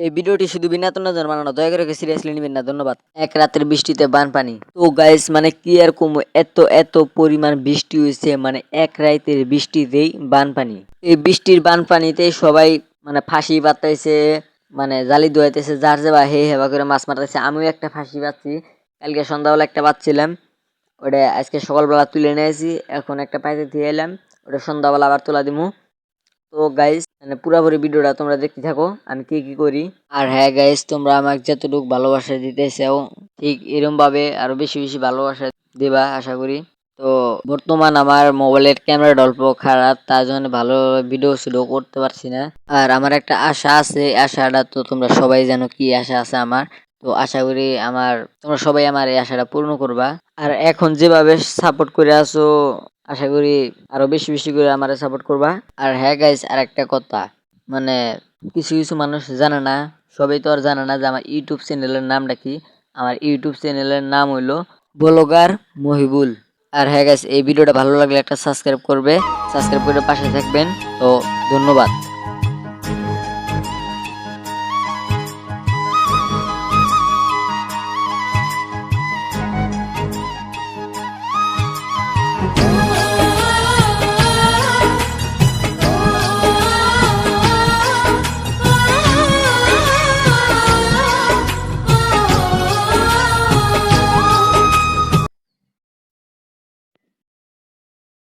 এই ভিডিওটি শুধু বিনোদনের জন্য বানানো, দয়া করে সিরিয়াসলি নেবেন না, ধন্যবাদ। এক রাতের বৃষ্টিতে বানপানি। তো গাইস মানে কি আর কম, এত এত পরিমাণ বৃষ্টি হয়েছে, মানে এক রাতের বৃষ্টিতেই বানপানি। এই বৃষ্টির বানপানিতে সবাই মানে ফাঁসি পাতাইছে, মানে জালি দোয়াইতেছে, যার যাবা হে হেবা করে মাছ মারতেছে। আমিও একটা ফাঁসি পাচ্ছি, কালকে সন্ধ্যাবেলা একটা পাচ্ছিলাম, ওটা আজকে সকালবেলা তুলে নিয়েছি, এখন একটা পাইতে দিয়ে এলাম, ওটা সন্ধ্যাবেলা আবার তোলা দিমু। তো গাইস মানে পুরোপুরি ভিডিওটা তোমরা দেখতে থাকো আমি কি কি করি। আর হ্যাঁ গাইস, তোমরা আমাকে যতটুকু ভালোবাসা দিতেছেও ঠিক এরকম ভাবে আরো বেশি বেশি ভালোবাসা দিবা আশা করি। তো বর্তমান আমার মোবাইলের ক্যামেরাটা অল্প খারাপ, তার জন্য ভালো ভিডিও শুডিও করতে পারছি না। আর আমার একটা আশা আছে, আশাটা তো তোমরা সবাই জানো কি আশা আছে আমার। তো আশা করি তোমরা সবাই আমার এই আশাটা পূর্ণ করবা। আর এখন যেভাবে সাপোর্ট করে আছো, আশা করি আরো বেশি বেশি করে আমারে সাপোর্ট করবা। আর হ্যাঁ গাইস, আর একটা কথা, মানে কিছু কিছু মানুষ জানে না, সবাই তো আর জানে না যে আমার ইউটিউব চ্যানেলের নামটা কি। আমার ইউটিউব চ্যানেলের নাম হইলো ব্লগার মহিবুল। আর হ্যাঁ গাইস, এই ভিডিওটা ভালো লাগলে একটা সাবস্ক্রাইব করে পাশে থাকবেন। তো ধন্যবাদ।